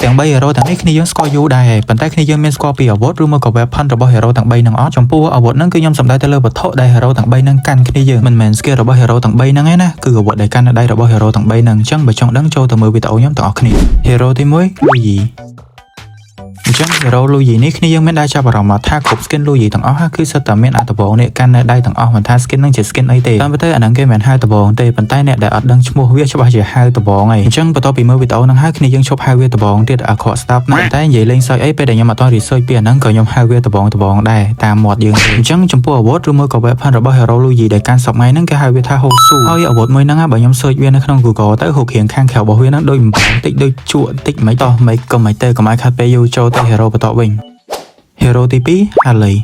ទាំង3 hero ទាំងនេះគ្នាយើងស្គាល់យូរដែរប៉ុន្តែគ្នាយើងមានស្គាល់ពីអាវុធឬមកក៏ weapon របស់ hero ទាំង3នឹងអត់ចំពោះអាវុធហ្នឹងគឺខ្ញុំសំដៅទៅលើវត្ថុដែល hero ទាំង3នឹងកាន់គ្នាយើងមិនមែន skill របស់ hero ទាំង3ហ្នឹងឯណាគឺអាវុធដែលកាន់នៅដៃរបស់ hero ទាំង3ហ្នឹងអញ្ចឹងបើចង់ដឹងចូលទៅមើលវីដេអូខ្ញុំទាំងអស់គ្នា hero ទី1 Luigi អញ្ចឹង hero Luigi នេះគ្នាយើងមានដែរចាប់អារម្មណ៍ថាគ្រប់ skin Luigi ទាំងអស់គឺសិតតែមានអត្ថបងនេះកាន់នៅដៃទាំងអស់មិនថា skin នឹងជា skin អីទេតាមពិតទៅអាហ្នឹងគេមិនហៅដបងទេប៉ុន្តែអ្នកដែលអត់ដឹងឈ្មោះវាច្បាស់ជាហៅដបងហើយអញ្ចឹងបន្ទាប់ពីមើលវីដេអូហ្នឹងហើយគ្នាយើងឈប់ហៅវាដបងទៀតអាក្រក់ស្ដាប់ណាស់តែនិយាយលេងសើចអីពេលដែលខ្ញុំអត់ត research ពីអាហ្នឹងក៏ខ្ញុំហៅវាដបងដែរតាមមាត់យើងទេអញ្ចឹងចំពោះអាវុធឬមួយក៏ weapon របស់ hero Luigi ដែលកាន់សពថ្ងៃហ្នឹងគេហៅវាថា Hosu ហើយអាវុធមួយហ្នឹងបើខ្ញុំ search វានៅក្នុង Google ទៅរូបរាងខាងក្រៅរបស់វាហ្នឹងដូចបំពង់តិចដូចជក់តិចមិនតោះមិនក៏មិនទៅកុំឲ្យខាត់ពេលយូរចូលទៅ hero បន្តវិញ hero ទី2 Harley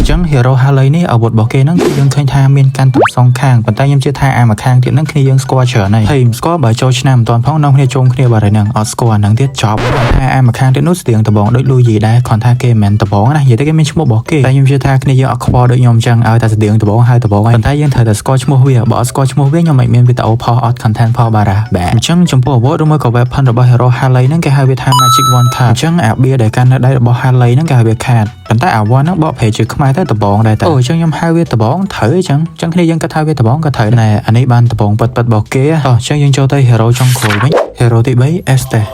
អញ្ចឹង hero Harley នេះអាវុធរបស់គេហ្នឹងគឺយើងឃើញថាមានកាន់ទាំងសងខាងប៉ុន្តែខ្ញុំជឿថាអាមួយខាងទៀតហ្នឹងគ្នាយើងស្គាល់ច្រើនហើយមិនស្គាល់បើចូលឆ្នាំមិនតាន់ផងនាំគ្នាជុំគ្នាបាត់ហើយហ្នឹងអត់ស្គាល់ហ្នឹងទៀតចប់ថាអាមួយខាងទៀតនោះស្ទៀងដបងដូច Luigi ដែរគ្រាន់ថាគេមិនមែនដបងណានិយាយទៅគេមានឈ្មោះរបស់គេតែខ្ញុំជឿថាគ្នាយើងអត់ខ្វល់ដូចខ្ញុំអញ្ចឹងឲ្យតែស្ទៀងដបងហៅដបងហើយប៉ុន្តែយើងត្រូវតែស្គាល់ឈ្មោះវាបើអត់ស្គាល់ឈ្មោះវាខ្ញុំមិនមានវីដេអូផុសអត់ content ផុសបាទអញ្ចឹងចំពោះអាវុធឬមួយក៏ weapon របស់ hero Harley ហ្នឹងគេហៅវាថា Magic Wand Card អញ្ចឹងអាបៀដែលកាន់នៅដៃរបស់ Harley ហ្នឹងគេហៅវា card ប៉ុន្តែអាវ៉ាន់ហ្នឹងបកប្រែជាខ្មែរទៅដបងដែរតែអូអញ្ចឹងខ្ញុំហៅវាដបងត្រូវអញ្ចឹងគ្នាយើងគិតថាវាដបងក៏ត្រូវដែរអានេះបានដបងពិតរបស់គេអញ្ចឹងយើងចូលទៅ hero ចុងក្រោយវិញ hero ទី3 Estes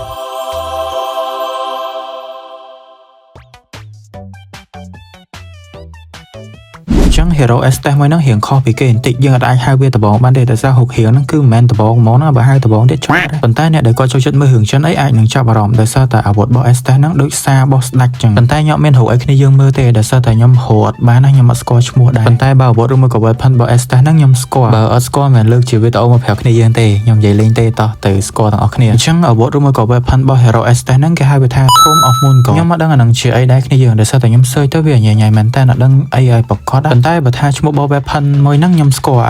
ចឹង hero Estes មួយហ្នឹងរៀងខុសពីគេបន្តិចយើងអាចហៅវាដបងបានទេតែសារហុករៀងហ្នឹងគឺមិនមែនដបងហ្មងណាបើហៅដបងទៀតច្បាស់ប៉ុន្តែអ្នកដែលគាត់ចូលចិត្តមើលរឿងចិនអីអាចនឹងចាប់អារម្មណ៍ដោយសារតែអាវុធរបស់ Estes ហ្នឹងដូចសាររបស់ស្ដេចចឹងប៉ុន្តែខ្ញុំមានរូបអីគ្នាយើងមើលទេដោយសារតែខ្ញុំរត់បានណាខ្ញុំអត់ស្គាល់ឈ្មោះដែរប៉ុន្តែបើអាវុធឬមួយក៏ weapon របស់ Estes ហ្នឹងខ្ញុំស្គាល់បើអត់ស្គាល់មិនលើកជាវីដេអូមកប្រាប់គ្នាយើងទេខ្ញុំនិយាយលេងទេតោះទៅស្គាល់ទាំងអស់គ្នាអញ្ចឹងអាវុធឬមួយក៏ weapon របស់ hero Estes ហ្នឹងគេហៅវាថា Tomb of Moongod ខ្ញុំអត់ដឹងអាហ្នឹងជាអីដែរគ្នាយើងដោយសារតែខ្ញុំ search ទៅវាញ៉ៃមែនតើអត់ដឹងអីឲ្យប្រកបប៉ុន្តែបើថាឈ្មោះweapon មួយហ្នឹងខ្ញុំស្គាល់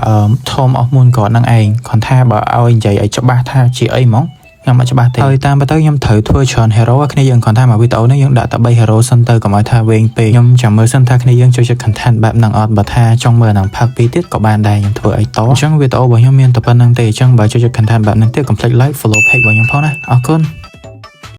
Tomb of Moongod ហ្នឹងឯងគ្រាន់ថាបើឲ្យនិយាយឲ្យច្បាស់ថាជាអីហ្មងខ្ញុំអត់ច្បាស់ទេហើយតាមទៅខ្ញុំត្រូវធ្វើច្រើន hero គ្នាយើងគ្រាន់ថាមកវីដេអូនេះយើងដាក់តែ3 hero សិនទៅកុំឲ្យថាវែងពេកខ្ញុំចាំមើលសិនថាគ្នាយើងចូលចិត្ត content បែបហ្នឹងអត់បើថាចង់មើលហ្នឹងផាក2ទៀតក៏បានដែរខ្ញុំធ្វើឲ្យតអញ្ចឹងវីដេអូរបស់ខ្ញុំមានតែប៉ុណ្្នឹងទេអញ្ចឹងបើចូលចិត្ត content បែបហ្នឹងទៀតកុំភ្លេច like follow page របស់ខ្ញុំផងណាអរគុណ